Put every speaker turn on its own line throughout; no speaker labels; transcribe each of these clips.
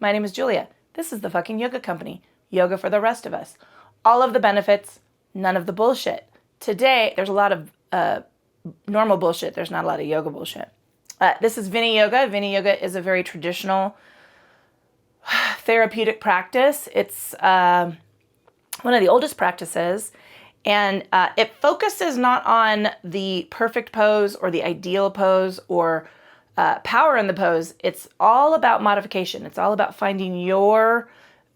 My name is Julia. This is the fucking yoga company. Yoga for the rest of us. All of the benefits, none of the bullshit. Today, there's a lot of normal bullshit. There's not a lot of yoga bullshit. This is Viniyoga. Viniyoga is a very traditional therapeutic practice. It's one of the oldest practices, and it focuses not on the perfect pose or the ideal pose or power in the pose. It's all about modification. It's all about finding your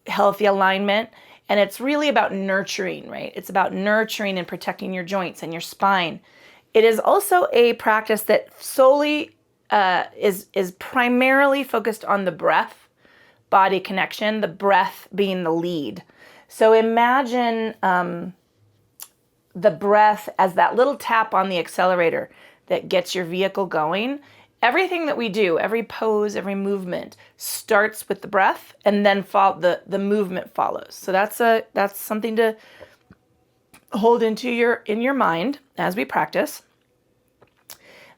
healthy alignment, and it's really about nurturing, right? It's about nurturing and protecting your joints and your spine. It is also a practice that solely is primarily focused on the breath body connection, the breath being the lead. So imagine the breath as that little tap on the accelerator that gets your vehicle going. Everything that we do, every pose, every movement starts with the breath, and then the movement follows. So that's something to hold in your mind as we practice.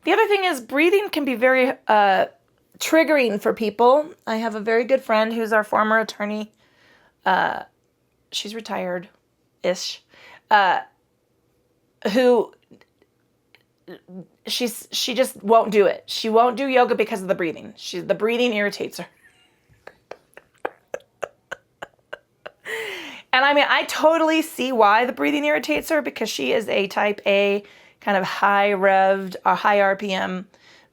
The other thing is breathing can be very triggering for people. I have a very good friend who's our former attorney. She's retired-ish. Who she just won't do it. She won't do yoga because of the breathing. The breathing irritates her. And I mean, I totally see why the breathing irritates her, because she is a type A, kind of high revved, a high RPM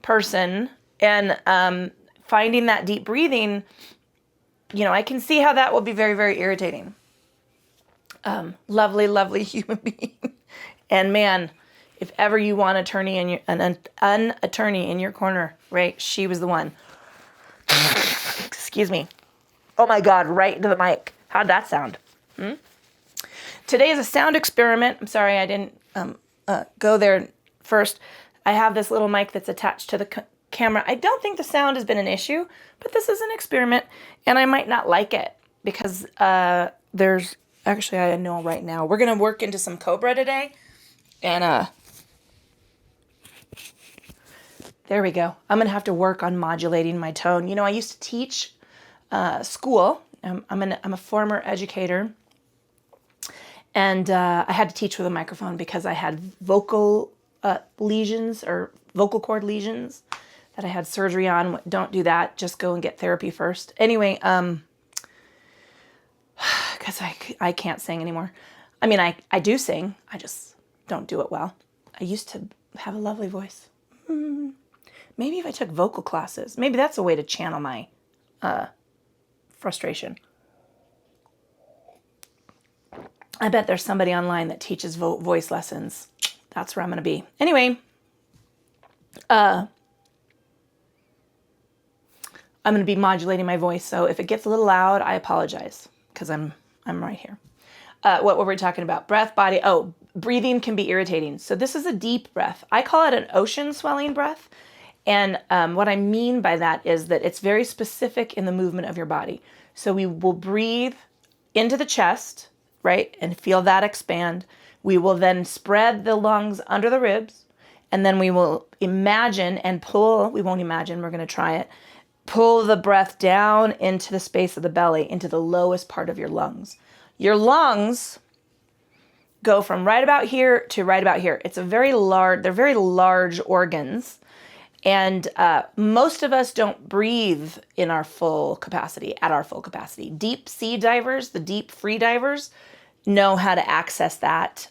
person. And finding that deep breathing, I can see how that will be very, very irritating. Lovely, lovely human being. And man, if ever you want an attorney in your corner, right? She was the one. Excuse me. Oh my God, right into the mic. How'd that sound? Today is a sound experiment. I'm sorry I didn't go there first. I have this little mic that's attached to the camera. I don't think the sound has been an issue, but this is an experiment, and I might not like it because actually, I know right now, we're going to work into some Cobra today, and there we go. I'm going to have to work on modulating my tone. I used to teach school. I'm a former educator, and I had to teach with a microphone because I had vocal lesions or vocal cord lesions that I had surgery on. Don't do that. Just go and get therapy first. Anyway, because I can't sing anymore. I mean, I do sing. I just don't do it well. I used to have a lovely voice. Maybe if I took vocal classes, maybe that's a way to channel my frustration. I bet there's somebody online that teaches voice lessons. That's where I'm going to be. Anyway, I'm going to be modulating my voice. So if it gets a little loud, I apologize because I'm right here. What were we talking about? Breath, body. Oh, breathing can be irritating. So this is a deep breath. I call it an ocean swelling breath. And what I mean by that is that it's very specific in the movement of your body. So we will breathe into the chest, right? And feel that expand. We will then spread the lungs under the ribs. And then we will imagine and pull. We won't imagine. We're going to try it. Pull the breath down into the space of the belly, into the lowest part of your lungs. Your lungs go from right about here to right about here. They're very large organs. And most of us don't breathe at our full capacity. Deep sea divers, the deep free divers, know how to access that.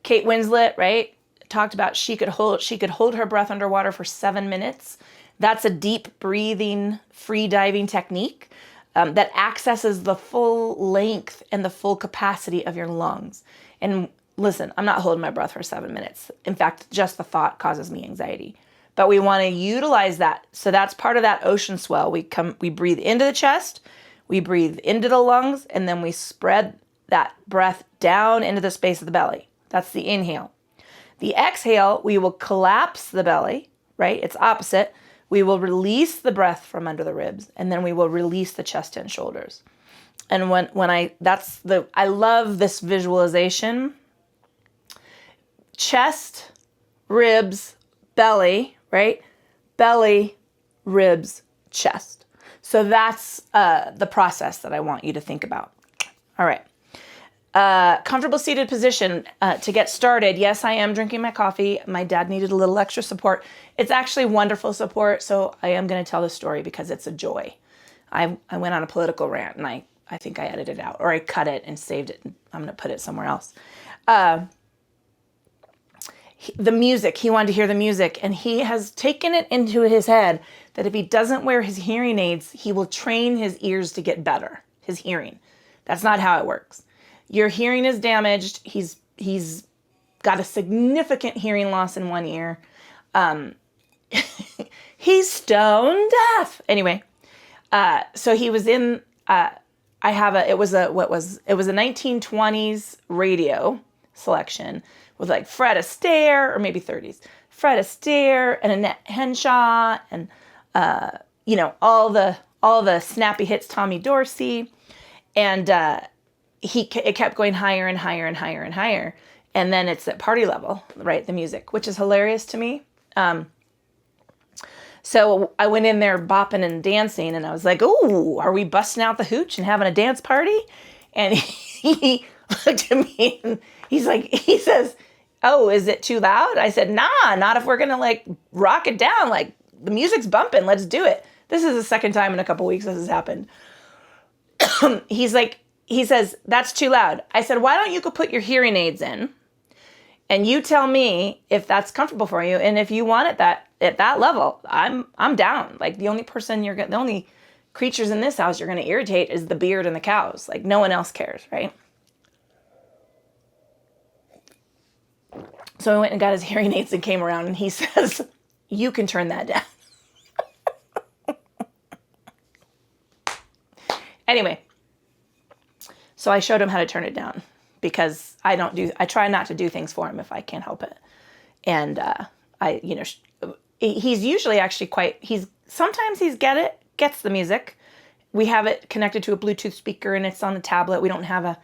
Kate Winslet, right, talked about she could hold her breath underwater for 7 minutes. That's a deep breathing, free diving technique that accesses the full length and the full capacity of your lungs. And listen, I'm not holding my breath for 7 minutes. In fact, just the thought causes me anxiety. But we want to utilize that. So that's part of that ocean swell. We breathe into the chest, we breathe into the lungs, and then we spread that breath down into the space of the belly. That's the inhale. The exhale, we will collapse the belly, right? It's opposite. We will release the breath from under the ribs, and then we will release the chest and shoulders. And I love this visualization. Chest, ribs, belly, right? Belly, ribs, chest. So that's the process that I want you to think about. All right. Comfortable seated position to get started. Yes, I am drinking my coffee. My dad needed a little extra support. It's actually wonderful support, so I am going to tell the story because it's a joy. I went on a political rant, and I think I edited it out, or I cut it and saved it. I'm going to put it somewhere else. The music, he wanted to hear the music, and he has taken it into his head that if he doesn't wear his hearing aids, he will train his ears to get better, his hearing. That's not how it works. Your hearing is damaged. He's got a significant hearing loss in one ear. He's stone deaf. Anyway, so he was in, it was a 1920s radio selection with like Fred Astaire, or maybe 30s. Fred Astaire and Annette Henshaw and, all the snappy hits, Tommy Dorsey. And, it kept going higher and higher and higher and higher. And then it's at party level, right? The music, which is hilarious to me. So I went in there bopping and dancing, and I was like, "Ooh, are we busting out the hooch and having a dance party?" And he looked at me and he says, "Oh, is it too loud?" I said, "Nah, not if we're going to like rock it down. Like the music's bumping. Let's do it." This is the second time in a couple weeks this has happened. He says, "That's too loud." I said, "Why don't you go put your hearing aids in and you tell me if that's comfortable for you. And if you want it at that level, I'm down. Like the only creatures in this house you're going to irritate is the beard and the cows. Like no one else cares, right?" So I went and got his hearing aids and came around, and he says, "You can turn that down." Anyway, so I showed him how to turn it down because I try not to do things for him if I can't help it. And he's usually actually sometimes he gets the music. We have it connected to a Bluetooth speaker and it's on the tablet. We don't have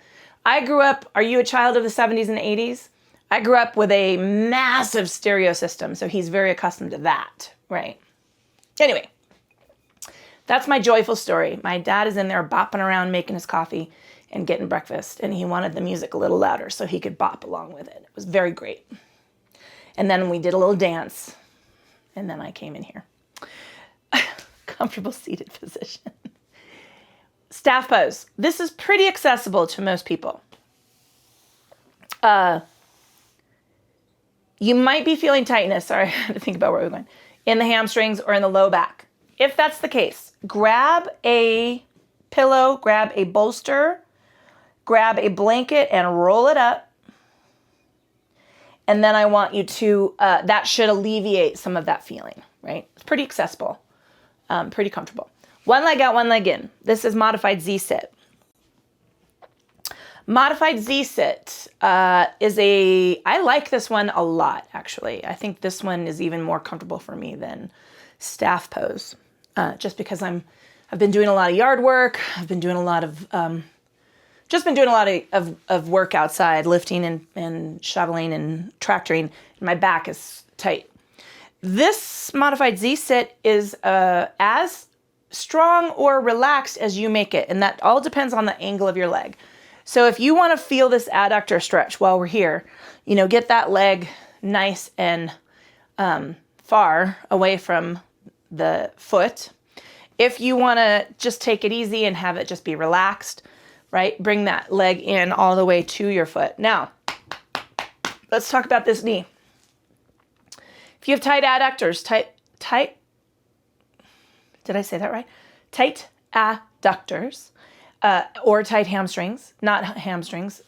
I grew up, are you a child of the 70s and 80s? I grew up with a massive stereo system, so he's very accustomed to that, right? Anyway, that's my joyful story. My dad is in there bopping around making his coffee and getting breakfast, and he wanted the music a little louder so he could bop along with it. It was very great. And then we did a little dance, and then I came in here. Comfortable seated position. Staff pose. This is pretty accessible to most people. You might be feeling tightness. Sorry, I had to think about where we're going. In the hamstrings or in the low back. If that's the case, grab a pillow, grab a bolster, grab a blanket and roll it up. And then I want you to, that should alleviate some of that feeling, right? It's pretty accessible, pretty comfortable. One leg out, one leg in. This is modified Z-sit. Modified Z-sit I like this one a lot, actually. I think this one is even more comfortable for me than staff pose, just because I've been doing a lot of yard work. I've been doing a lot of, of work outside, lifting and shoveling and tractoring, and my back is tight. This modified Z-sit is as strong or relaxed as you make it, and that all depends on the angle of your leg. So if you want to feel this adductor stretch while we're here, get that leg nice and far away from the foot. If you want to just take it easy and have it just be relaxed, right? Bring that leg in all the way to your foot. Now, let's talk about this knee. If you have tight adductors, tight, did I say that right? Tight adductors, or tight hamstrings, not hamstrings,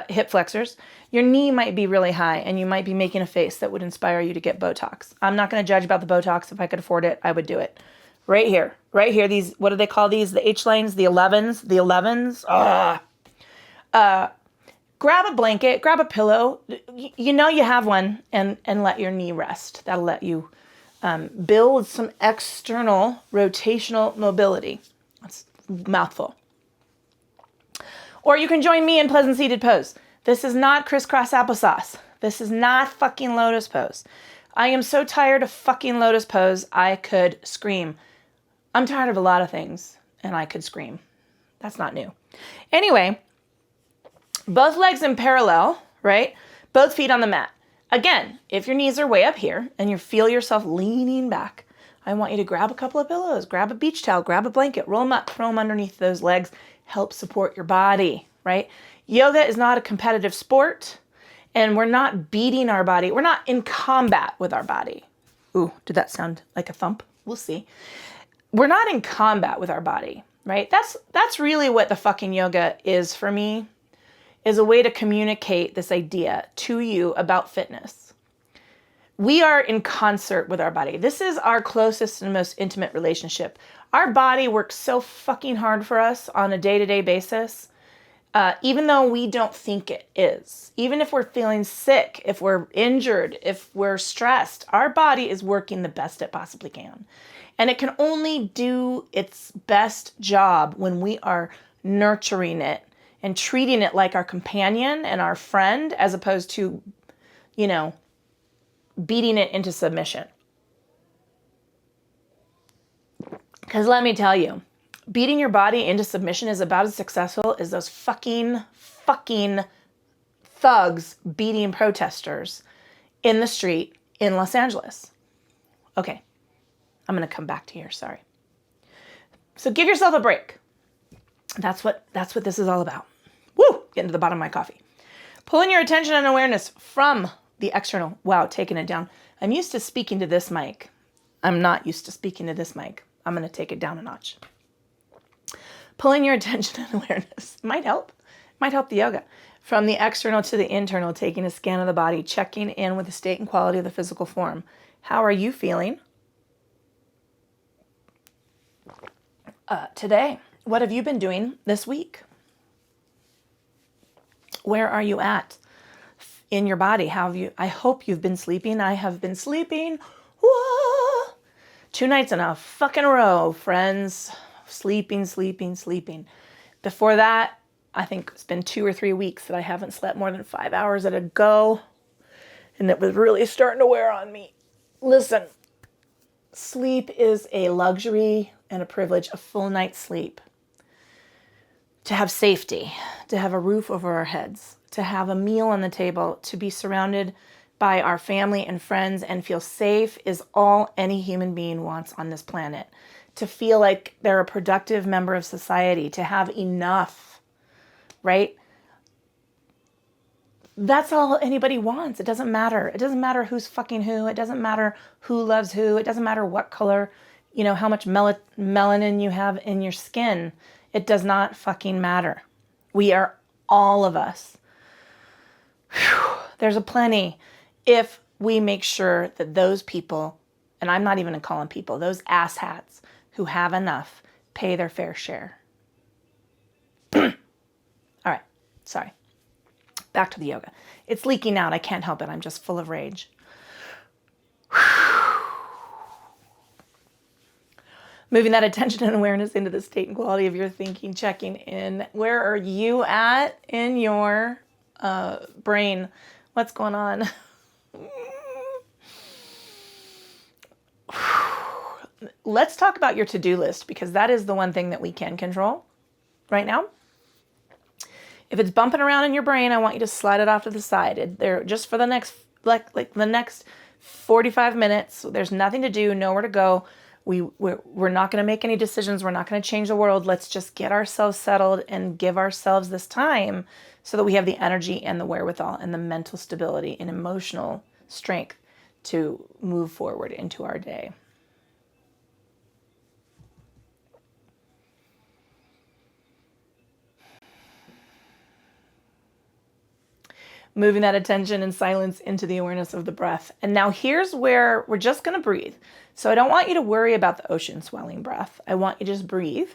hip flexors, your knee might be really high and you might be making a face that would inspire you to get Botox. I'm not going to judge about the Botox. If I could afford it, I would do it. Right here, these, what do they call these? The H-lines, the 11s. Grab a blanket, grab a pillow. You have one and let your knee rest. That'll let you build some external rotational mobility. That's a mouthful. Or you can join me in pleasant seated pose. This is not crisscross applesauce. This is not fucking lotus pose. I am so tired of fucking lotus pose, I could scream. I'm tired of a lot of things, and I could scream. That's not new. Anyway, both legs in parallel, right? Both feet on the mat. Again, if your knees are way up here and you feel yourself leaning back, I want you to grab a couple of pillows, grab a beach towel, grab a blanket, roll them up, throw them underneath those legs, help support your body, right? Yoga is not a competitive sport, and we're not beating our body. We're not in combat with our body. Ooh, did that sound like a thump? We'll see. We're not in combat with our body, right? That's really what the fucking yoga is for me, is a way to communicate this idea to you about fitness. We are in concert with our body. This is our closest and most intimate relationship. Our body works so fucking hard for us on a day-to-day basis, even though we don't think it is. Even if we're feeling sick, if we're injured, if we're stressed, our body is working the best it possibly can. And it can only do its best job when we are nurturing it and treating it like our companion and our friend, as opposed to, beating it into submission. Because let me tell you, beating your body into submission is about as successful as those fucking thugs beating protesters in the street in Los Angeles. Okay, I'm going to come back to here, sorry. So give yourself a break. That's what this is all about. Woo! Getting to the bottom of my coffee. Pulling your attention and awareness from the external. Wow, taking it down. I'm used to speaking to this mic. I'm not used to speaking to this mic. I'm going to take it down a notch. Pulling your attention and awareness might help. Might help the yoga. From the external to the internal, taking a scan of the body, checking in with the state and quality of the physical form. How are you feeling today? What have you been doing this week? Where are you at in your body? I hope you've been sleeping. I have been sleeping. Whoa! 2 nights in a fucking row, friends. Sleeping. Before that, I think it's been 2 or 3 weeks that I haven't slept more than 5 hours at a go. And it was really starting to wear on me. Listen, sleep is a luxury and a privilege, a full night's sleep. To have safety, to have a roof over our heads, to have a meal on the table, to be surrounded by our family and friends and feel safe is all any human being wants on this planet. To feel like they're a productive member of society, to have enough, right? That's all anybody wants. It doesn't matter. It doesn't matter who's fucking who. It doesn't matter who loves who. It doesn't matter what color, how much melanin you have in your skin. It does not fucking matter. We are all of us. Whew. There's a plenty if we make sure that those people, and I'm not even calling people, those asshats who have enough pay their fair share. All right, sorry. Back to the yoga. It's leaking out. I can't help it. I'm just full of rage. Moving that attention and awareness into the state and quality of your thinking, checking in. Where are you at in your brain? What's going on? Let's talk about your to-do list, because that is the one thing that we can control right now. If it's bumping around in your brain, I want you to slide it off to the side. There, just for the next like the next 45 minutes. There's nothing to do, nowhere to go. We're not going to make any decisions. We're not going to change the world. Let's just get ourselves settled and give ourselves this time so that we have the energy and the wherewithal and the mental stability and emotional strength to move forward into our day. Moving that attention and silence into the awareness of the breath. And now here's where we're just going to breathe. So I don't want you to worry about the ocean swelling breath. I want you to just breathe.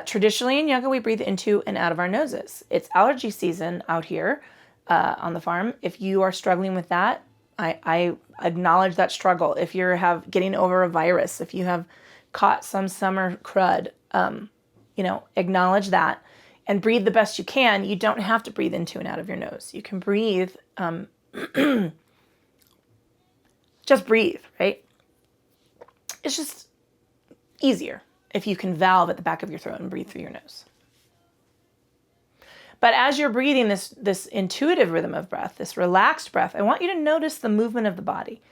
Traditionally in yoga, we breathe into and out of our noses. It's allergy season out here on the farm. If you are struggling with that, I acknowledge that struggle. If you're getting over a virus, if you have caught some summer crud, acknowledge that. And breathe the best you can. You don't have to breathe into and out of your nose. You can breathe, just breathe, right? It's just easier if you can valve at the back of your throat and breathe through your nose. But as you're breathing this intuitive rhythm of breath, this relaxed breath, I want you to notice the movement of the body.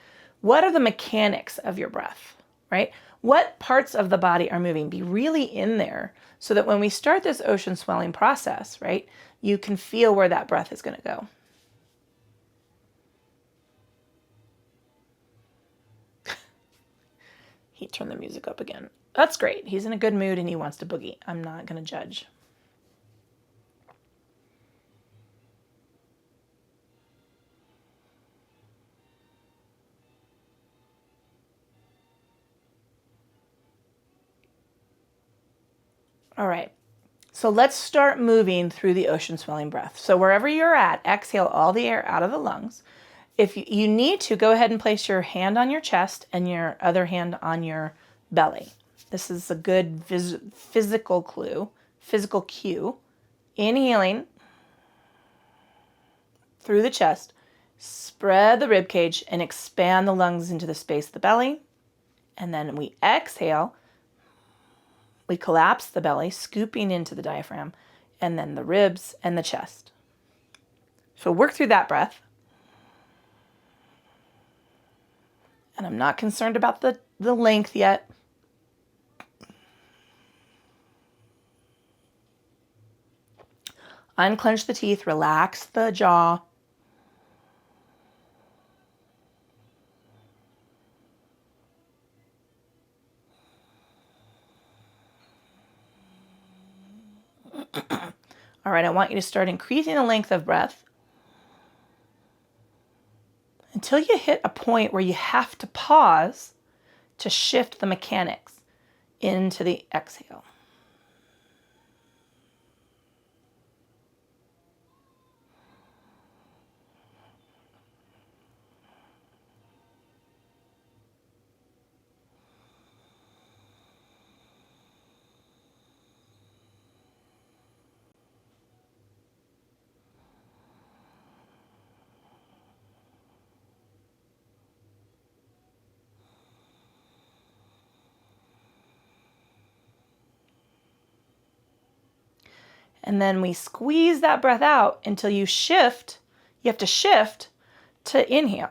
What are the mechanics of your breath, right? What parts of the body are moving? Be really in there so that when we start this ocean swelling process, right, you can feel where that breath is going to go. He turned the music up again. That's great. He's in a good mood and he wants to boogie. I'm not going to judge. All right, so let's start moving through the ocean swelling breath. So wherever you're at, exhale all the air out of the lungs. If you need to, go ahead and place your hand on your chest and your other hand on your belly. This is a good physical cue. Inhaling through the chest, spread the rib cage and expand the lungs into the space of the belly. And then we exhale. We collapse the belly, scooping into the diaphragm, and then the ribs and the chest. So work through that breath. And I'm not concerned about the length yet. Unclench the teeth, relax the jaw. All right, I want you to start increasing the length of breath until you hit a point where you have to pause to shift the mechanics into the exhale. And then we squeeze that breath out until you shift. You have to shift to inhale.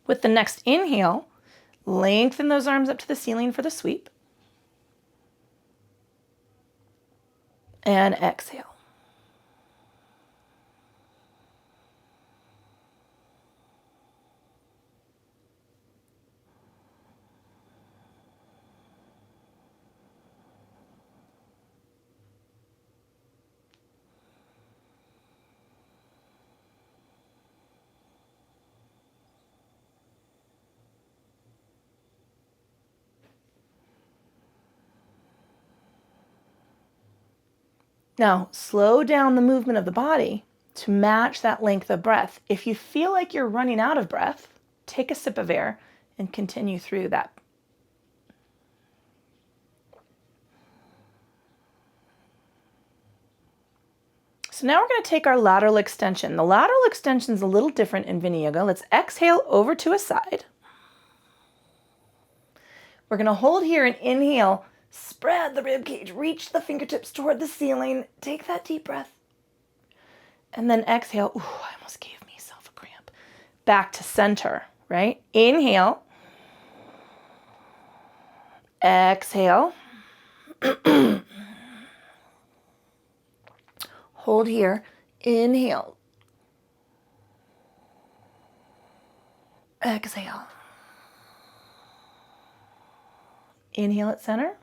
With the next inhale, lengthen those arms up to the ceiling for the sweep. And exhale. Now, slow down the movement of the body to match that length of breath. If you feel like you're running out of breath, take a sip of air and continue through that. So now we're going to take our lateral extension. The lateral extension is a little different in Viniyoga. Let's exhale over to a side. We're going to hold here and inhale. Spread the rib cage, reach the fingertips toward the ceiling. Take that deep breath. And then exhale. Ooh, I almost gave myself a cramp. Back to center, right? Inhale. Exhale. Hold here. Inhale. Exhale. Inhale at center.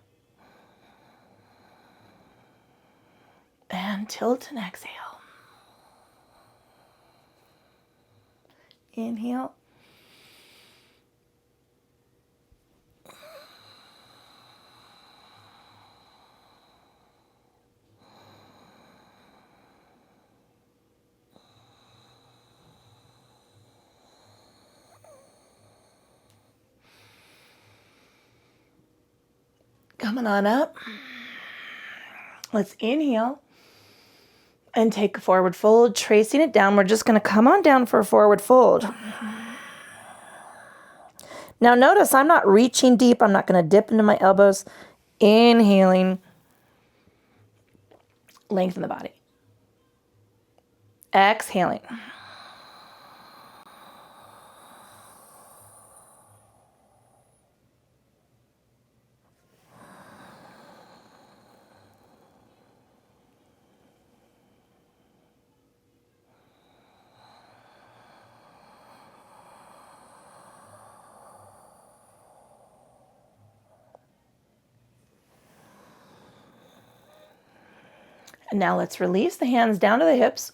And tilt and exhale. Inhale. Coming on up. Let's inhale. And take a forward fold, tracing it down. We're just going to come on down for a forward fold. Now notice I'm not reaching deep. I'm not going to dip into my elbows. Inhaling. Lengthen the body. Exhaling. And now let's release the hands down to the hips.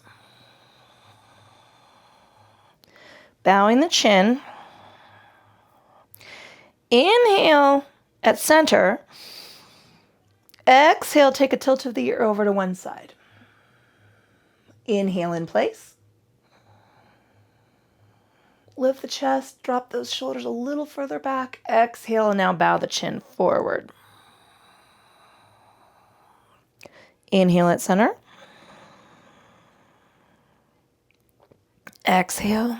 Bowing the chin. Inhale at center. Exhale, take a tilt of the ear over to one side. Inhale in place. Lift the chest, drop those shoulders a little further back. Exhale, and now bow the chin forward. Inhale at center. Exhale.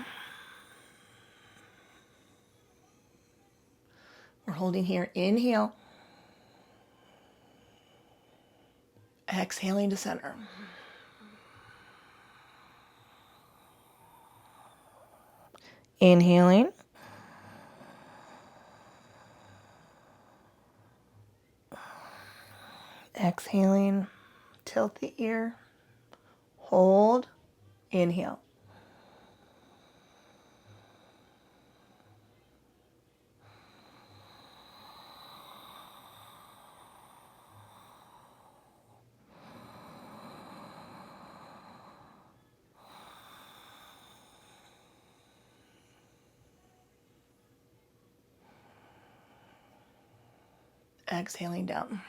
We're holding here. Inhale. Exhaling to center. Inhaling. Exhaling. Tilt the ear. Hold. Inhale. Exhaling down.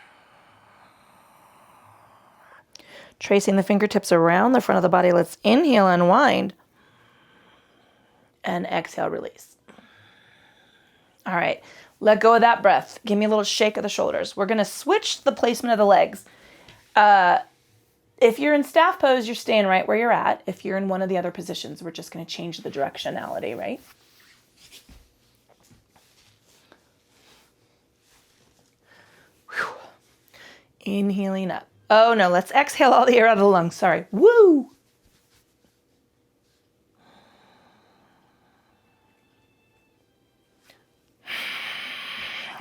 Tracing the fingertips around the front of the body. Let's inhale, unwind. And exhale, release. All right, let go of that breath. Give me a little shake of the shoulders. We're gonna switch the placement of the legs. If you're in staff pose, you're staying right where you're at. If you're in one of the other positions, we're just gonna change the directionality, right? Whew. Inhaling up. Oh no, let's exhale all the air out of the lungs. Sorry. Woo!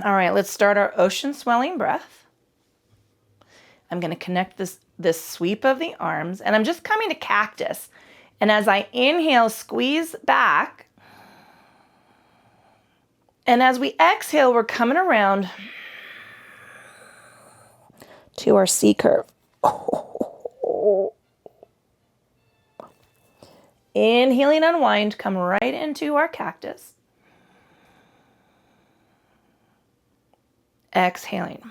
All right, let's start our ocean swelling breath. I'm going to connect this sweep of the arms, and I'm just coming to cactus. And as I inhale, squeeze back. And as we exhale, we're coming around to our C curve. Inhaling, unwind, come right into our cactus. Exhaling.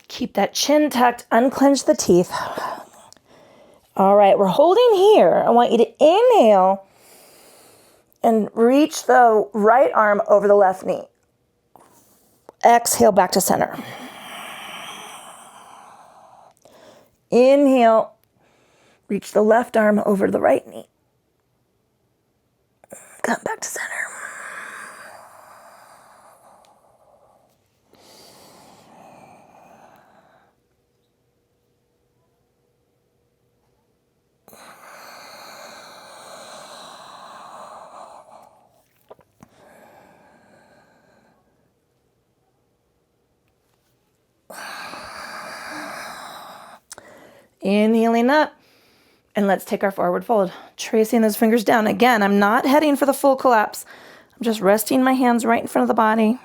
Keep that chin tucked, unclench the teeth. All right, we're holding here. I want you to inhale and reach the right arm over the left knee. Exhale back to center. Inhale, reach the left arm over the right knee. Come back to center. Inhaling up, and let's take our forward fold. Tracing those fingers down. Again, I'm not heading for the full collapse. I'm just resting my hands right in front of the body.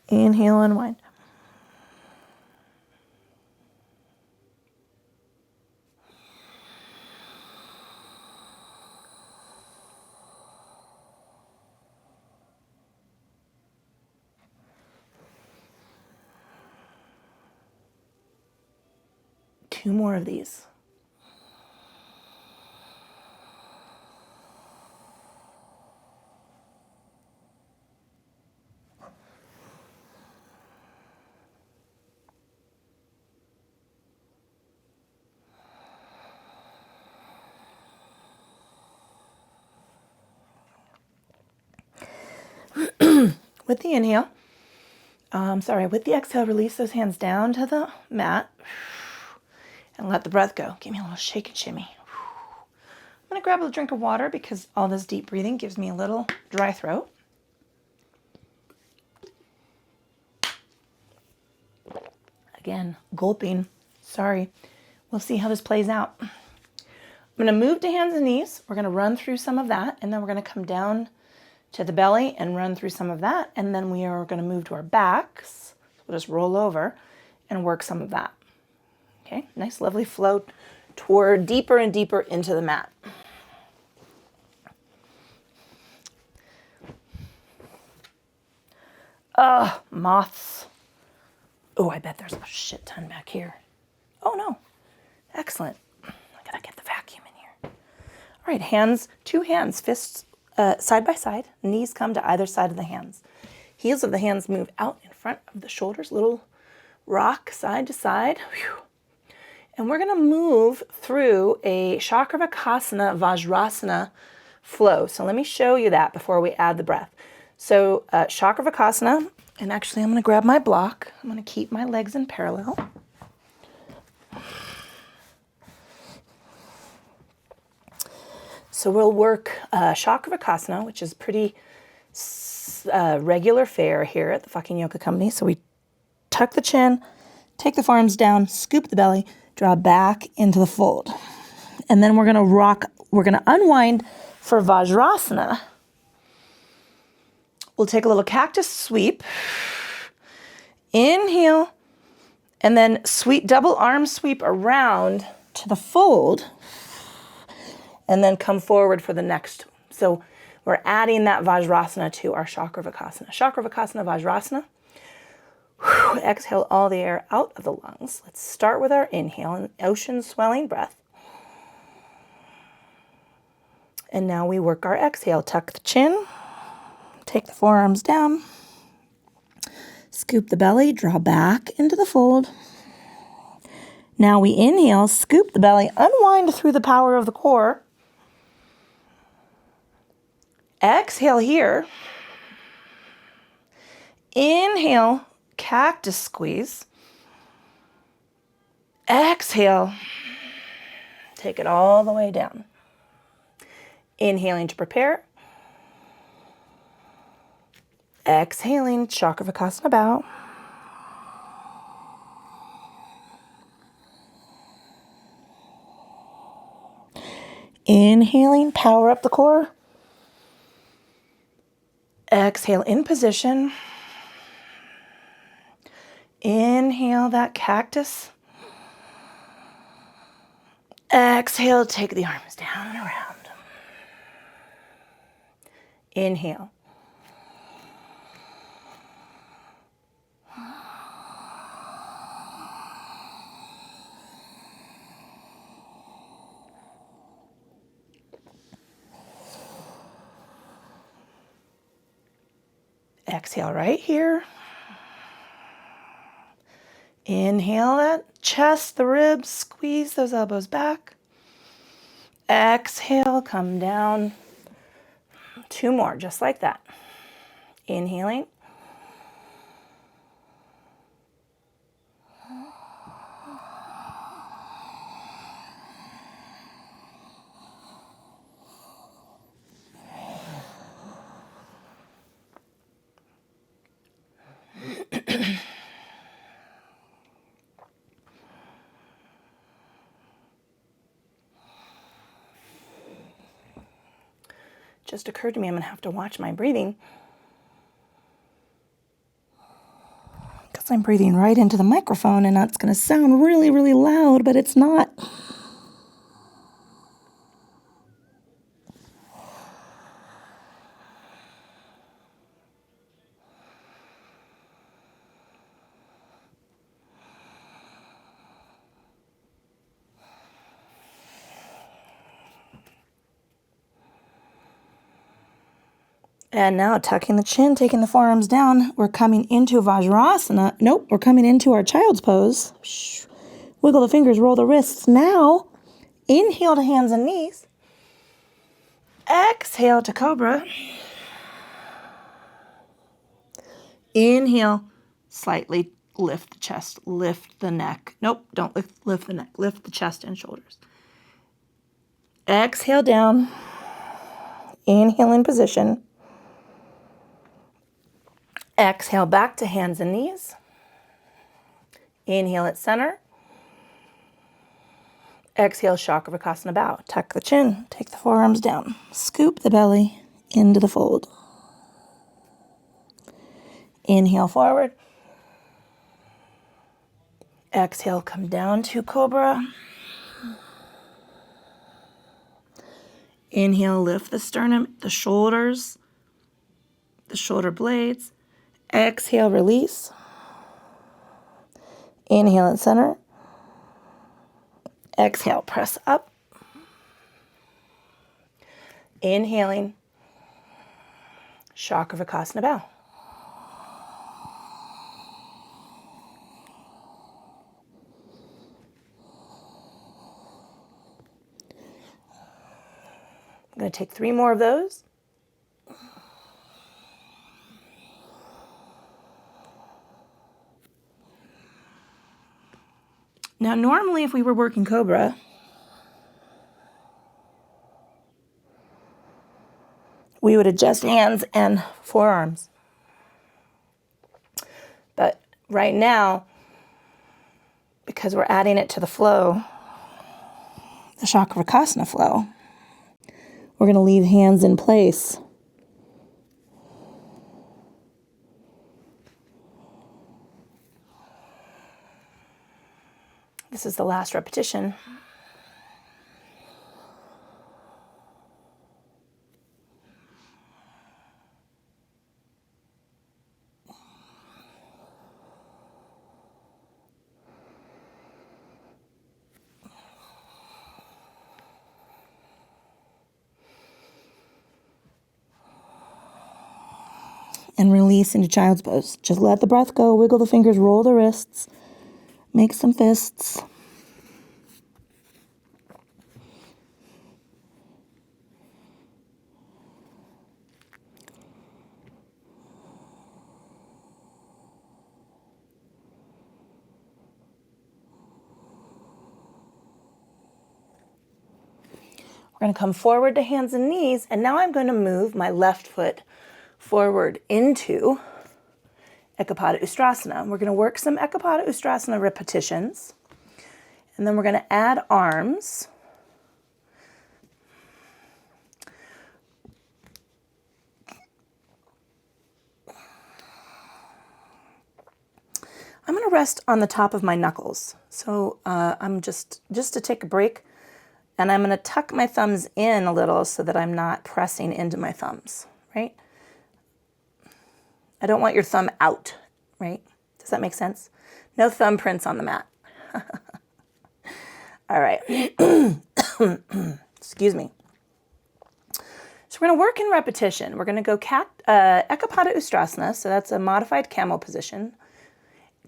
Inhale, unwind. 2 more of these. With the inhale, with the exhale, release those hands down to the mat and let the breath go. Give me a little shake and shimmy. I'm going to grab a drink of water because all this deep breathing gives me a little dry throat. Again, gulping. Sorry. We'll see how this plays out. I'm going to move to hands and knees. We're going to run through some of that, and then we're going to come down to the belly and run through some of that, and then we are going to move to our backs. We'll just roll over and work some of that. Okay, nice lovely flow toward deeper and deeper into the mat. Moths. Oh, I bet there's a shit ton back here. Oh no, excellent. I gotta get the vacuum in here. All right, hands, 2 hands, fists side by side, knees come to either side of the hands. Heels of the hands move out in front of the shoulders, little rock side to side. Whew. And we're going to move through a Chakravakasana Vajrasana flow. So let me show you that before we add the breath. So Chakravakasana, and actually I'm going to grab my block. I'm going to keep my legs in parallel. So we'll work Chakravakasana, which is pretty regular fare here at the Fucking Yoga Company. So we tuck the chin, take the forearms down, scoop the belly, draw back into the fold. And then we're going to rock, we're going to unwind for Vajrasana. We'll take a little cactus sweep. Inhale, and then sweep, double arm sweep around to the fold. And then come forward for the next. So we're adding that Vajrasana to our Chakravakasana. Chakravakasana Vajrasana. Whew, exhale all the air out of the lungs. Let's start with our inhale, an ocean swelling breath. And now we work our exhale. Tuck the chin, take the forearms down, scoop the belly, draw back into the fold. Now we inhale, scoop the belly, unwind through the power of the core. Exhale here. Inhale, cactus squeeze. Exhale, take it all the way down. Inhaling to prepare. Exhaling, Chakravakasana bow. Inhaling, power up the core. Exhale in position. Inhale that cactus. Exhale, take the arms down and around. Inhale. Exhale right here. Inhale that chest, the ribs, squeeze those elbows back. Exhale, come down. 2 more, just like that. Inhaling. Just occurred to me I'm going to have to watch my breathing because I'm breathing right into the microphone and that's going to sound really, really loud, but it's not. And now tucking the chin, taking the forearms down. We're coming into Vajrasana. Nope, we're coming into our child's pose. Shh. Wiggle the fingers, roll the wrists. Now, inhale to hands and knees. Exhale to cobra. Inhale, slightly lift the chest, lift the neck. Nope, don't lift the neck. Lift the chest and shoulders. Exhale down. Inhale in position. Exhale back to hands and knees. Inhale at center. Exhale, Chakravarkasana bow. Tuck the chin, take the forearms down. Scoop the belly into the fold. Inhale forward. Exhale, come down to cobra. Inhale, lift the sternum, the shoulders, the shoulder blades. Exhale, release. Inhale at center. Exhale, press up. Inhaling, Chakravarkasana bow. I'm going to take 3 more of those. Now, normally if we were working cobra, we would adjust hands and forearms. But right now, because we're adding it to the flow, the Chakravarkasana flow, we're going to leave hands in place. This is the last repetition. And release into child's pose. Just let the breath go, wiggle the fingers, roll the wrists, make some fists. We're going to come forward to hands and knees, and now I'm going to move my left foot forward into Ekapada Ustrasana. We're going to work some Ekapada Ustrasana repetitions, and then we're going to add arms. I'm going to rest on the top of my knuckles. So I'm just to take a break, and I'm going to tuck my thumbs in a little so that I'm not pressing into my thumbs, right? I don't want your thumb out, right? Does that make sense? No thumb prints on the mat. All right. Excuse me. So we're going to work in repetition. We're going to go Ekapada Ustrasana, so that's a modified camel position,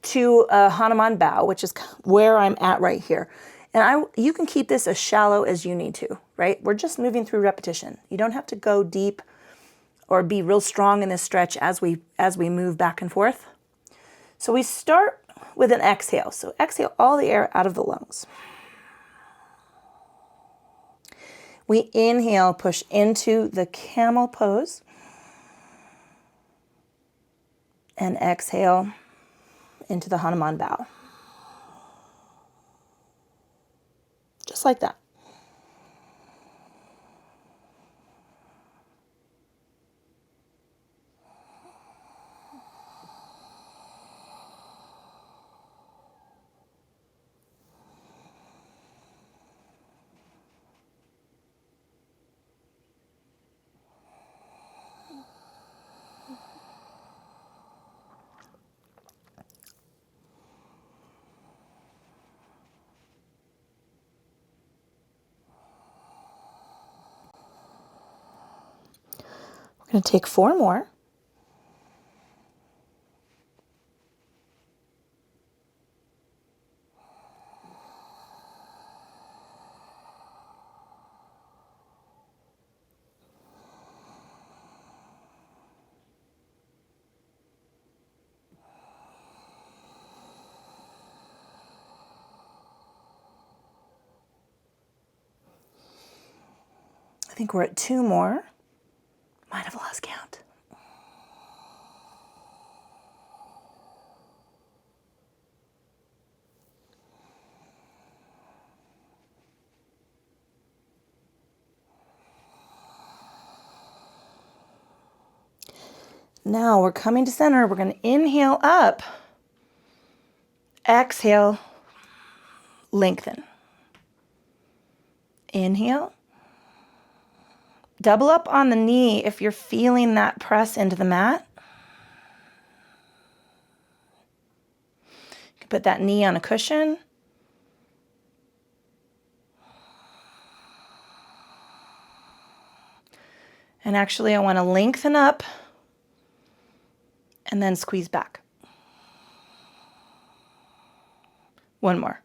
to Hanuman bow, which is where I'm at right here. And you can keep this as shallow as you need to, right? We're just moving through repetition. You don't have to go deep or be real strong in this stretch as we move back and forth. So we start with an exhale. So exhale all the air out of the lungs. We inhale, push into the camel pose. And exhale into the Hanuman bow. Just like that. We're going to take 4 more. I think we're at 2 more. Might have lost count. Now we're coming to center. We're going to inhale up. Exhale, lengthen. Inhale. Double up on the knee if you're feeling that press into the mat. You can put that knee on a cushion. And actually, I want to lengthen up and then squeeze back. 1 more.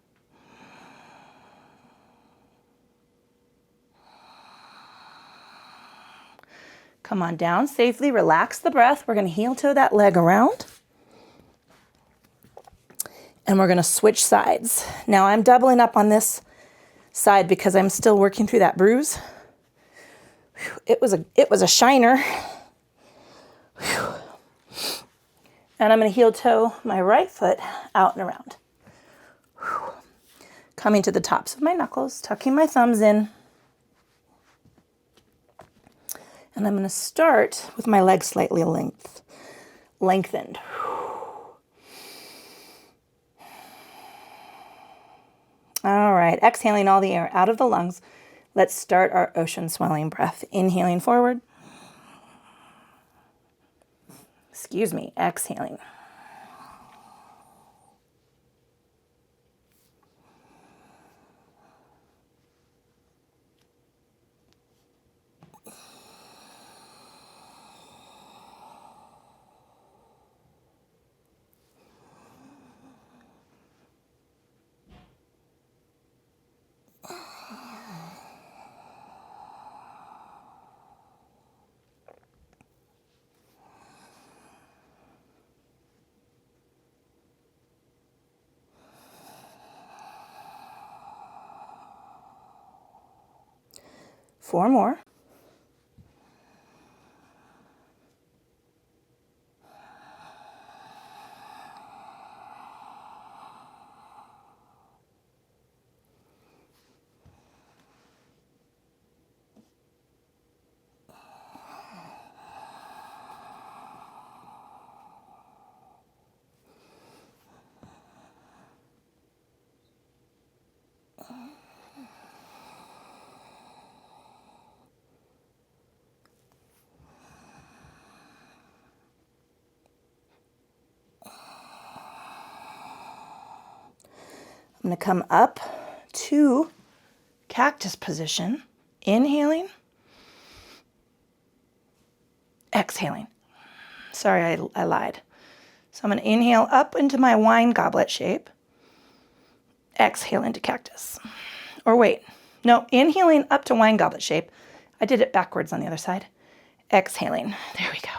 Come on down safely, relax the breath. We're going to heel toe that leg around. And we're going to switch sides. Now I'm doubling up on this side because I'm still working through that bruise. It was a shiner. And I'm going to heel toe my right foot out and around. Coming to the tops of my knuckles, tucking my thumbs in. And I'm going to start with my legs slightly lengthened. All right, exhaling all the air out of the lungs. Let's start our ocean swelling breath. Inhaling forward. Exhaling. Four more. I'm going to come up to cactus position, inhaling, exhaling. Sorry, I lied. So I'm going to inhale up into my wine goblet shape, exhale into cactus. Or wait, no, inhaling up to wine goblet shape. I did it backwards on the other side. Exhaling, there we go.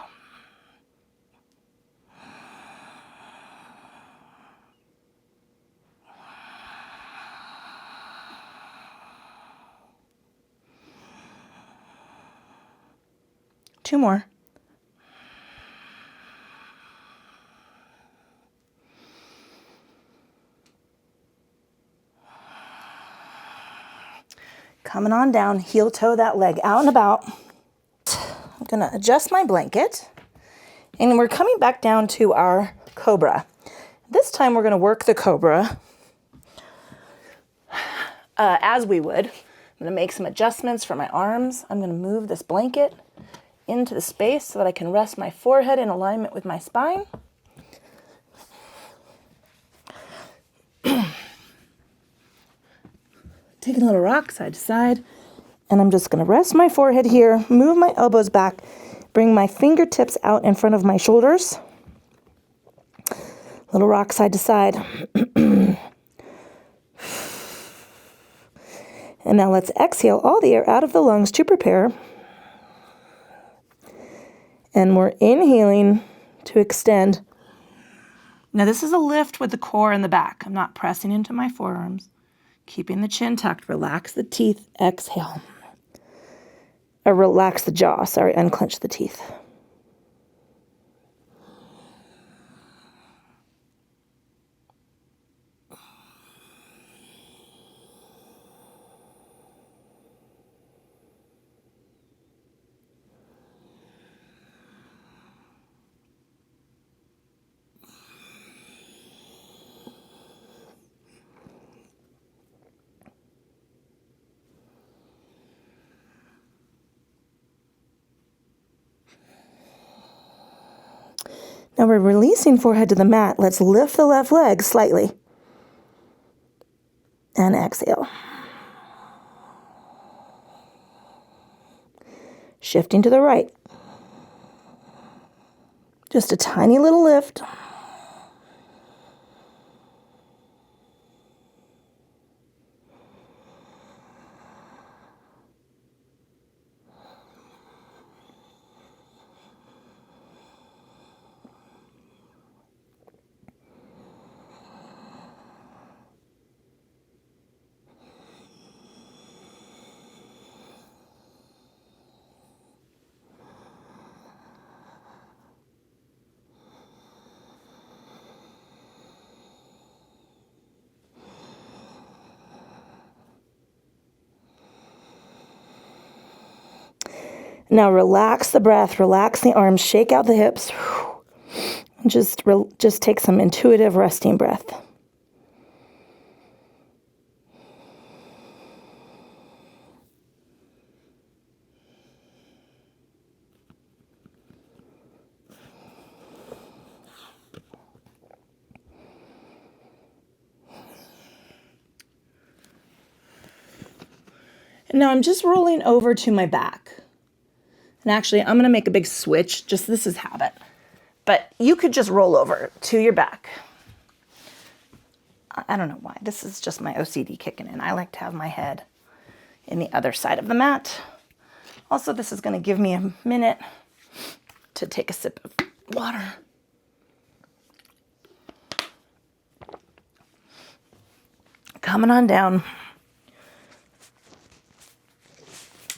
Two more. Coming on down, heel toe that leg out and about. I'm going to adjust my blanket. And we're coming back down to our cobra. This time we're going to work the cobra as we would. I'm going to make some adjustments for my arms. I'm going to move this blanket into the space so that I can rest my forehead in alignment with my spine. Taking a little rock side to side. And I'm just going to rest my forehead here, move my elbows back, Bring my fingertips out in front of my shoulders. Little rock side to side. And now let's exhale all the air out of the lungs to prepare. And we're inhaling to extend. Now this is a lift with the core in the back. I'm not pressing into my forearms. Keeping the chin tucked. Relax the teeth. Exhale. Or relax the jaw. Sorry, unclench the teeth. Now we're releasing forehead to the mat. Let's lift the left leg slightly. And exhale. Shifting to the right. Just a tiny little lift. Now relax the breath, relax the arms, shake out the hips. And just take some intuitive resting breath. And now I'm just rolling over to my back. And actually, I'm going to make a big switch. Just this is habit. But you could just roll over to your back. I don't know why. This is just my OCD kicking in. I like to have my head in the other side of the mat. Also, this is going to give me a minute to take a sip of water. Coming on down.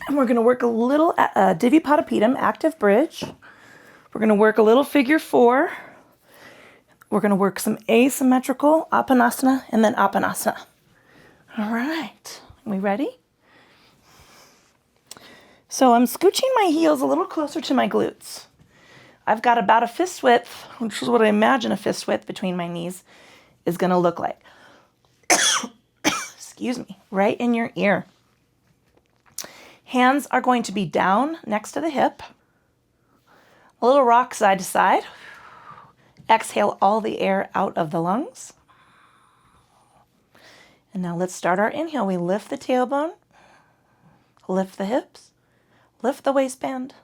And we're going to work a little Divipadipedam, active bridge. We're going to work a little figure 4. We're going to work some asymmetrical Apanasana and then Apanasana. All right. Are we ready? So I'm scooching my heels a little closer to my glutes. I've got about a fist width, which is what I imagine a fist width between my knees is going to look like. Excuse me, right in your ear. Hands are going to be down next to the hip. A little rock side to side. Exhale all the air out of the lungs. And now let's start our inhale. We lift the tailbone, lift the hips, lift the waistband,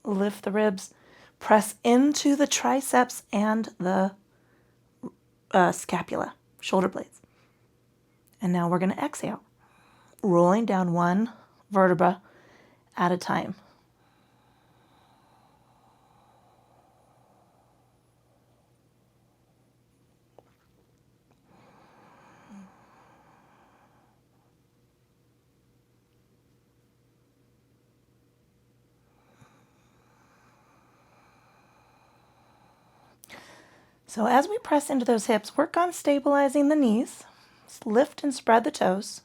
lift the ribs, press into the triceps and the scapula, shoulder blades. And now we're going to exhale, rolling down one vertebra at a time. So as we press into those hips, work on stabilizing the knees. Just lift and spread the toes.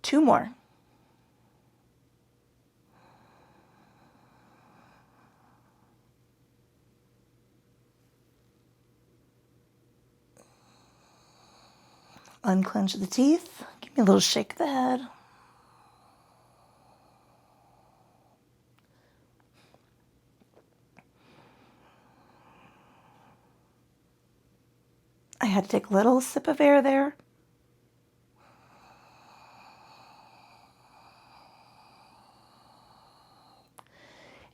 2 more. Unclench the teeth. Give me a little shake of the head. I had to take a little sip of air there.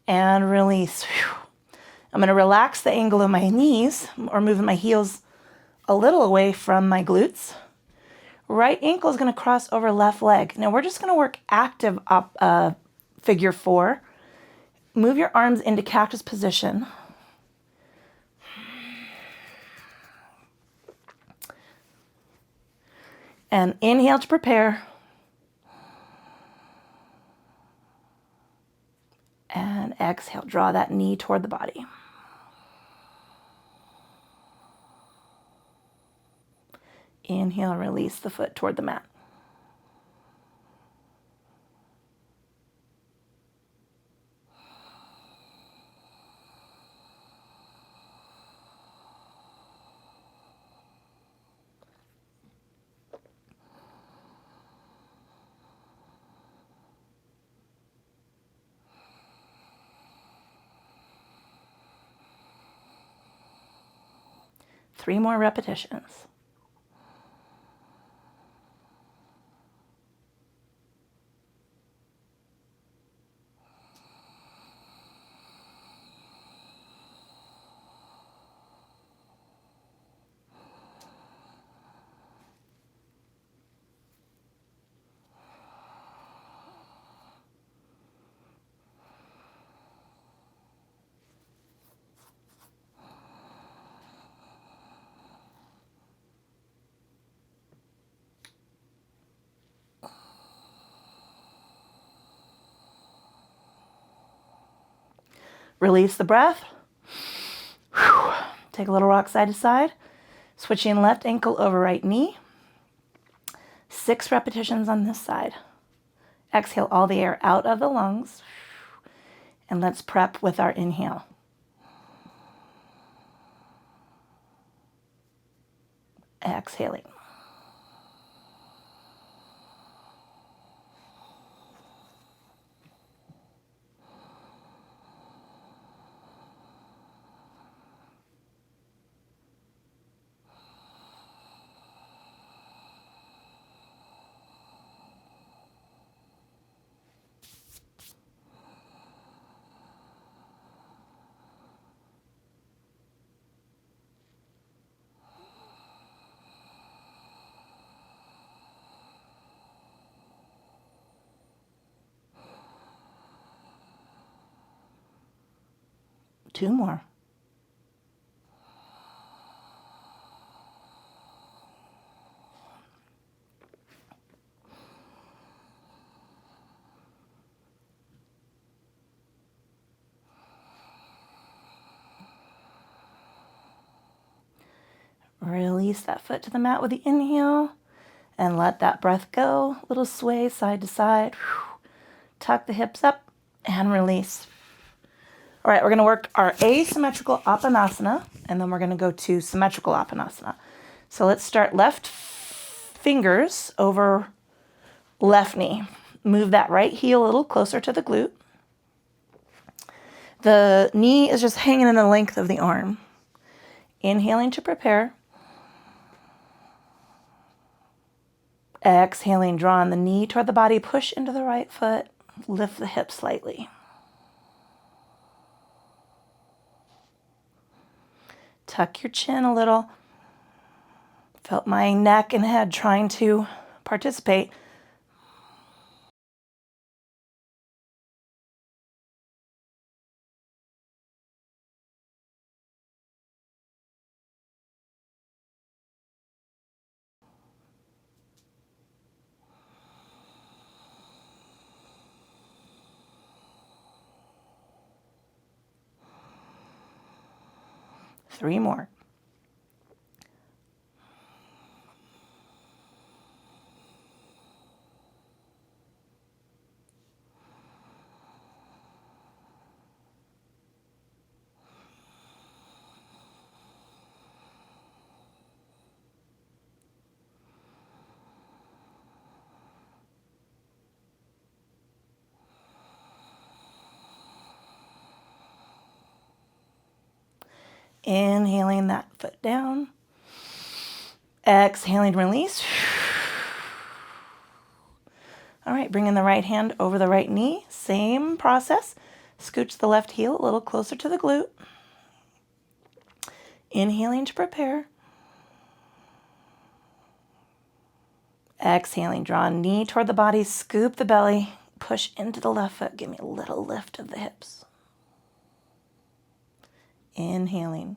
And release. Whew. I'm going to relax the angle of my knees, or moving my heels a little away from my glutes. Right ankle is going to cross over left leg. Now we're just going to work active up figure 4. Move your arms into cactus position. And inhale to prepare. And exhale, draw that knee toward the body. Inhale, release the foot toward the mat. Three more repetitions. Release the breath. Whew. Take a little rock side to side. Switching left ankle over right knee. 6 repetitions on this side. Exhale all the air out of the lungs. And let's prep with our inhale. Exhaling. Two more. Release that foot to the mat with the inhale and let that breath go. Little sway side to side. Tuck the hips up and release. All right, we're going to work our asymmetrical Apanasana, and then we're going to go to symmetrical Apanasana. So let's start left fingers over left knee. Move that right heel a little closer to the glute. The knee is just hanging in the length of the arm. Inhaling to prepare. Exhaling, drawing the knee toward the body. Push into the right foot. Lift the hips slightly. Tuck your chin a little. Felt my neck and head trying to participate. Three more. Inhaling that foot down. Exhaling, release. All right, bringing the right hand over the right knee. Same process. Scooch the left heel a little closer to the glute. Inhaling to prepare. Exhaling, draw knee toward the body, scoop the belly, push into the left foot. Give me a little lift of the hips. Inhaling.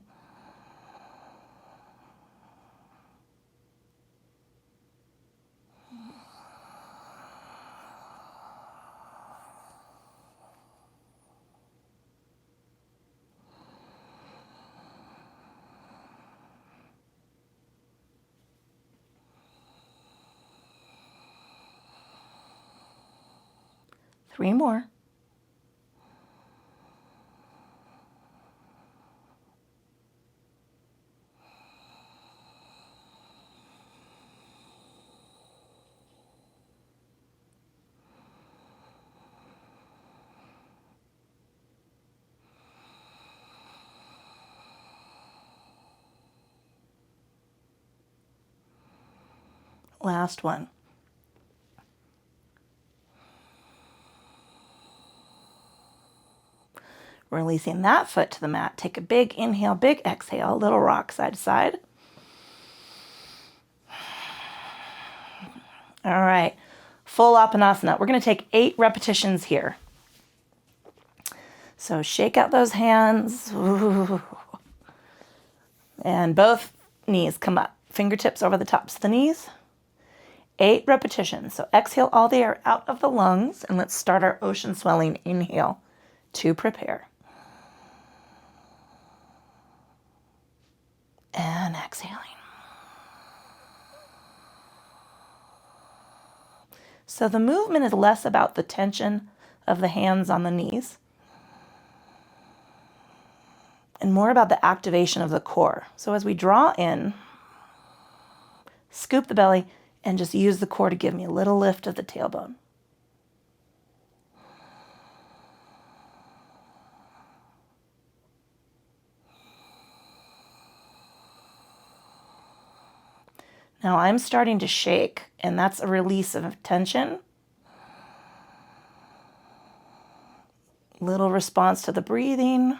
Three more. Last one. Releasing that foot to the mat. Take a big inhale, big exhale, little rock side to side. All right, full Apanasana. We're going to take 8 repetitions here. So shake out those hands. Ooh. And both knees come up. Fingertips over the tops of the knees. 8 repetitions. So exhale all the air out of the lungs. And let's start our ocean swelling inhale to prepare. And exhaling. So the movement is less about the tension of the hands on the knees and more about the activation of the core. So as we draw in, scoop the belly, and just use the core to give me a little lift of the tailbone. Now I'm starting to shake, and that's a release of tension. Little response to the breathing.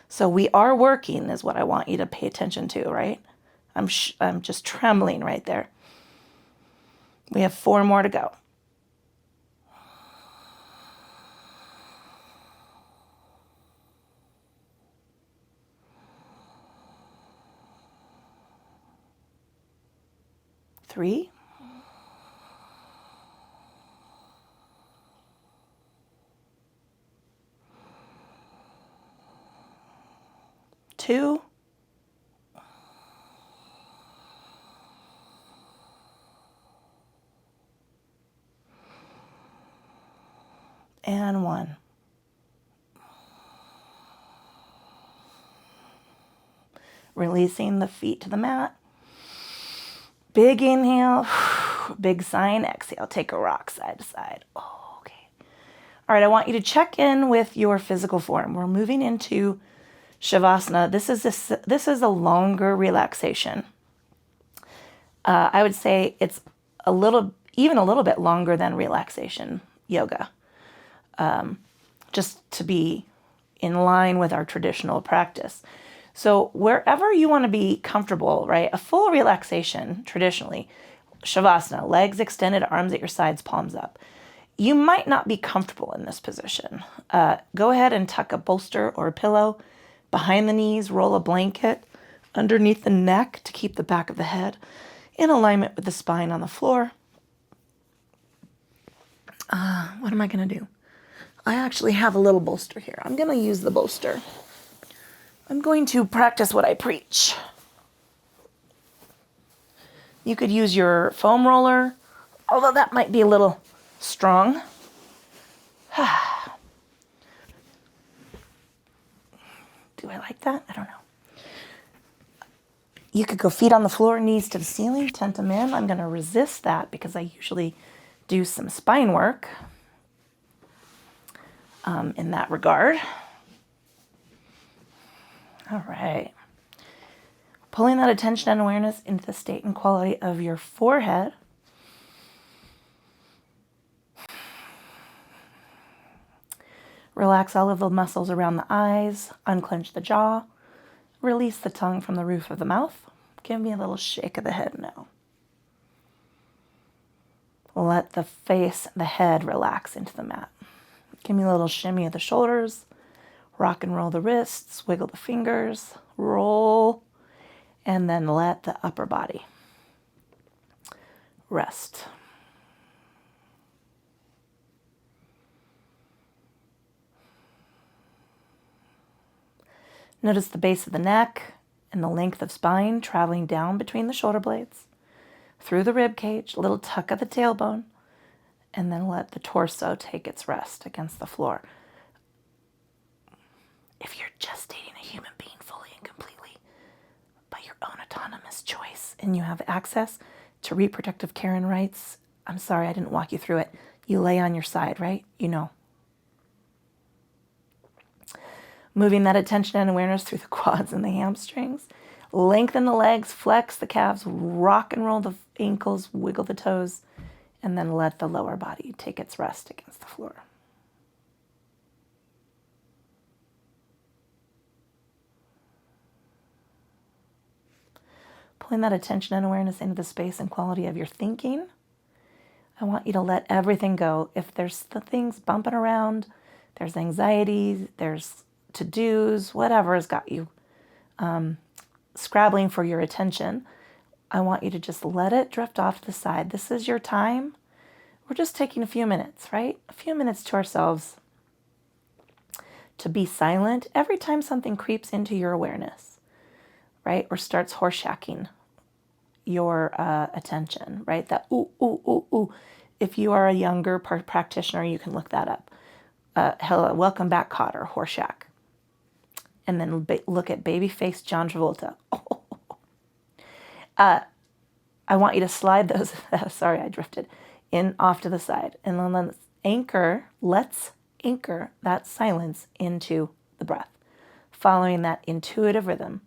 So we are working is what I want you to pay attention to, right? I'm just trembling right there. We have 4 more to go. Three. 2. And 1. Releasing the feet to the mat. Big inhale, big sign, exhale. Take a rock side to side. Oh, okay. All right, I want you to check in with your physical form. We're moving into Shavasana. This is a longer relaxation. I would say it's even a little bit longer than relaxation yoga, just to be in line with our traditional practice. So wherever you want to be comfortable, right? A full relaxation, traditionally, Shavasana, legs extended, arms at your sides, palms up. You might not be comfortable in this position. Go ahead and tuck a bolster or a pillow behind the knees, roll a blanket underneath the neck to keep the back of the head in alignment with the spine on the floor. What am I going to do? I actually have a little bolster here. I'm going to use the bolster. I'm going to practice what I preach. You could use your foam roller, although that might be a little strong. Do I like that? I don't know. You could go feet on the floor, knees to the ceiling, tent them in. I'm going to resist that because I usually do some spine work in that regard. All right. Pulling that attention and awareness into the state and quality of your forehead. Relax all of the muscles around the eyes, unclench the jaw, release the tongue from the roof of the mouth. Give me a little shake of the head now. Let the face, the head relax into the mat. Give me a little shimmy of the shoulders, rock and roll the wrists, wiggle the fingers, roll, and then let the upper body rest. Notice the base of the neck and the length of spine traveling down between the shoulder blades, through the rib cage, a little tuck of the tailbone, and then let the torso take its rest against the floor. If you're gestating a human being fully and completely by your own autonomous choice and you have access to reproductive care and rights, I'm sorry I didn't walk you through it. You lay on your side, right? You know. Moving that attention and awareness through the quads and the hamstrings. Lengthen the legs, flex the calves, rock and roll the ankles, wiggle the toes, and then let the lower body take its rest against the floor. Pulling that attention and awareness into the space and quality of your thinking. I want you to let everything go. If there's the things bumping around, there's anxiety, there's to-dos, whatever has got you scrabbling for your attention, I want you to just let it drift off to the side. This is your time. We're just taking a few minutes, right? A few minutes to ourselves to be silent every time something creeps into your awareness, right? Or starts horseshacking your attention, right? That ooh, ooh, ooh, ooh. If you are a younger practitioner, you can look that up. Hello, welcome back, Cotter, Horseshack. And then look at baby-faced John Travolta. I want you to slide those, sorry, I drifted, in off to the side. And then let's anchor that silence into the breath, following that intuitive rhythm.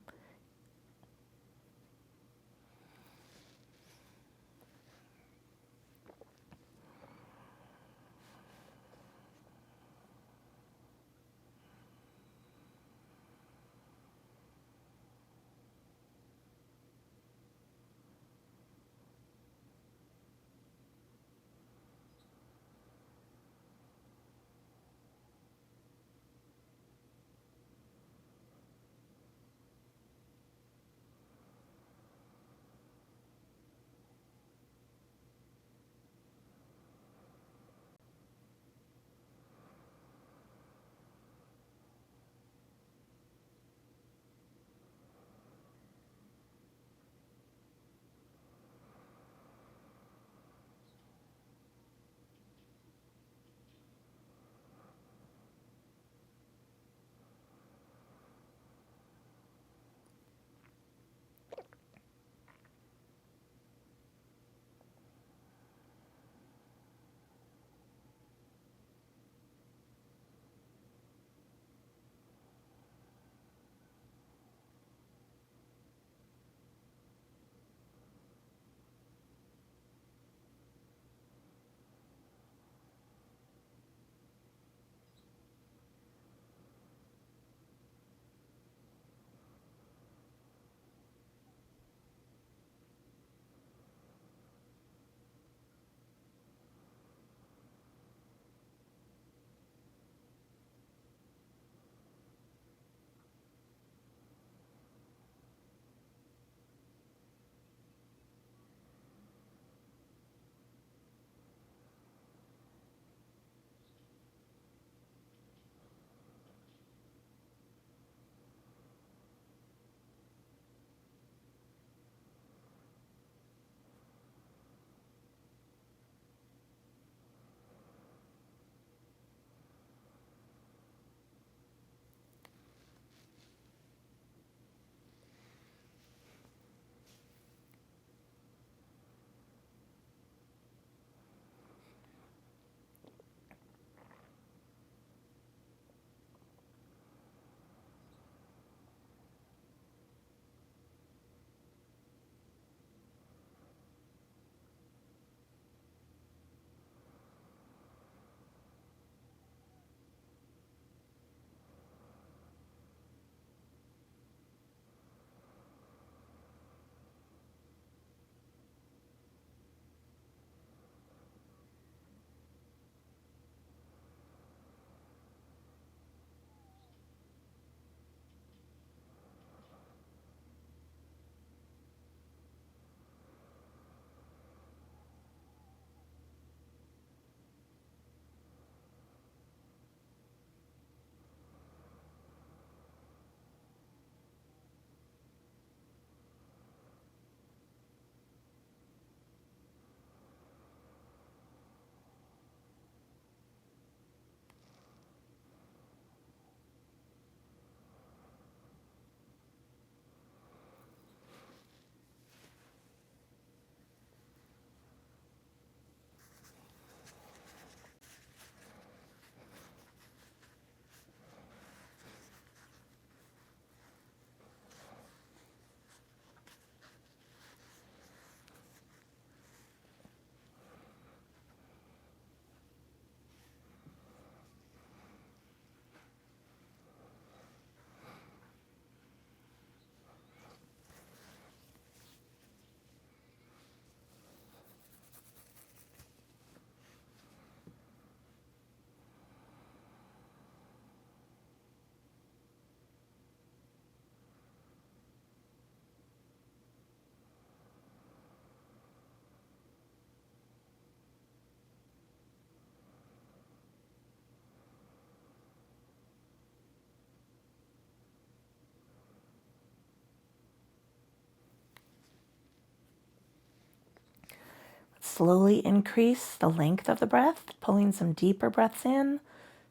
slowly increase the length of the breath, pulling some deeper breaths in,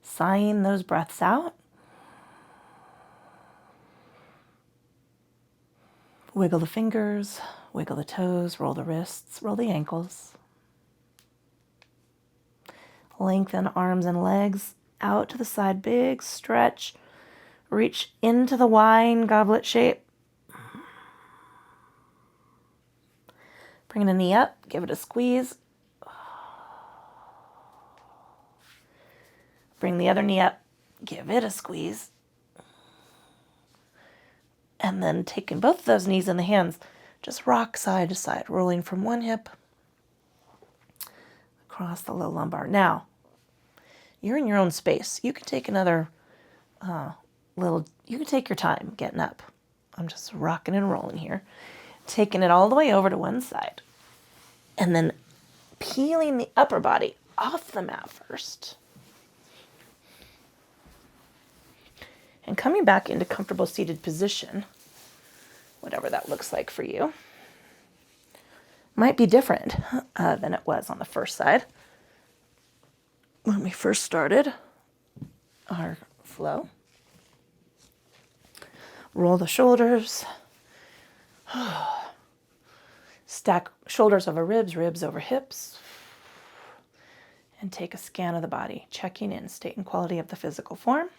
sighing those breaths out. Wiggle the fingers, wiggle the toes, roll the wrists, roll the ankles. Lengthen arms and legs out to the side, big stretch. Reach into the wine goblet shape. Bring the knee up, give it a squeeze. Bring the other knee up, give it a squeeze. And then taking both of those knees in the hands, just rock side to side, rolling from one hip across the low lumbar. Now, you're in your own space. You can take another you can take your time getting up. I'm just rocking and rolling here. Taking it all the way over to one side. And then peeling the upper body off the mat first. And coming back into comfortable seated position, whatever that looks like for you, might be different than it was on the first side when we first started our flow. Roll the shoulders. Stack shoulders over ribs, ribs over hips. And take a scan of the body, checking in state and quality of the physical form.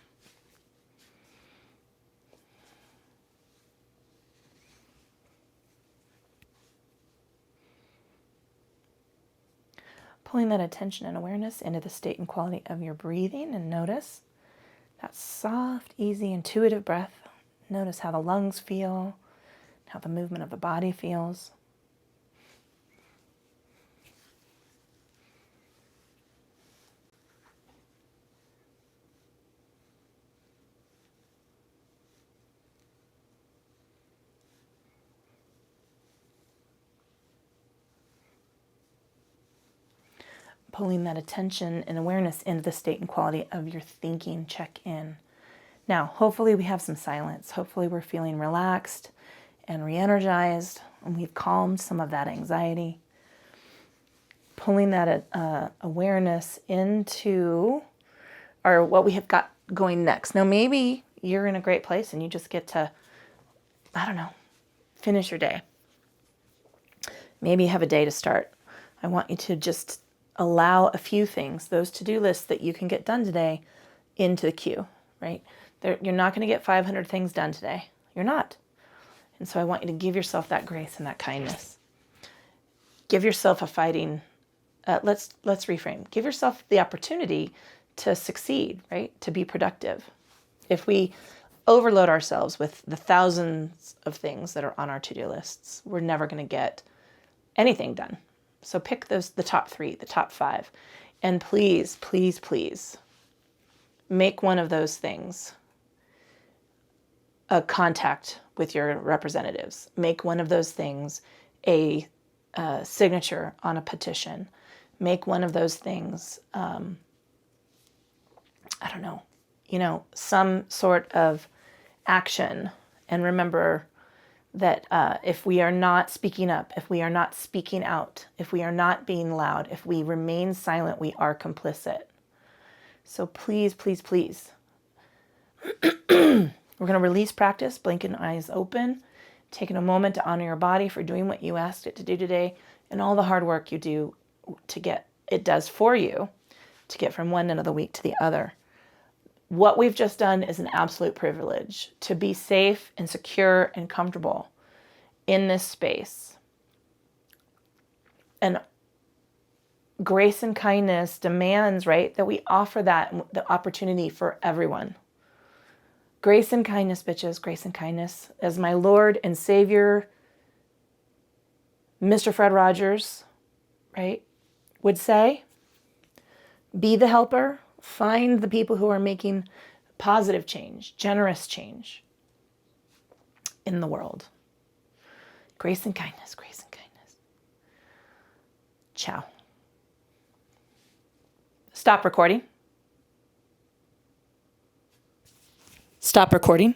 Pulling that attention and awareness into the state and quality of your breathing, and notice that soft, easy, intuitive breath. Notice how the lungs feel, how the movement of the body feels. Pulling that attention and awareness into the state and quality of your thinking, check in. Now, hopefully we have some silence. Hopefully we're feeling relaxed and re-energized, and we've calmed some of that anxiety. Pulling that awareness into what we have got going next. Now, maybe you're in a great place and you just get to, finish your day. Maybe you have a day to start. I want you to just allow a few things, those to-do lists that you can get done today, into the queue, right? You're not going to get 500 things done today. You're not. And so I want you to give yourself that grace and that kindness. Give yourself a fighting, let's reframe. Give yourself the opportunity to succeed, right? To be productive. If we overload ourselves with the thousands of things that are on our to-do lists, we're never going to get anything done. So pick the top 3, the top 5, and please, please, please make one of those things a contact with your representatives. Make one of those things a signature on a petition. Make one of those things, some sort of action. And remember that if we are not speaking up, if we are not speaking out, if we are not being loud, if we remain silent, we are complicit. So please, please, please. We're going to release practice, blinking eyes open, taking a moment to honor your body for doing what you asked it to do today, and all the hard work you do it does for you to get from one end of the week to the other. What we've just done is an absolute privilege to be safe and secure and comfortable in this space. And grace and kindness demands, right, that we offer that the opportunity for everyone. Grace and kindness, bitches, grace and kindness. As my Lord and Savior, Mr. Fred Rogers, right, would say, be the helper. Find the people who are making positive change, generous change in the world. Grace and kindness, grace and kindness. Ciao. Stop recording. Stop recording.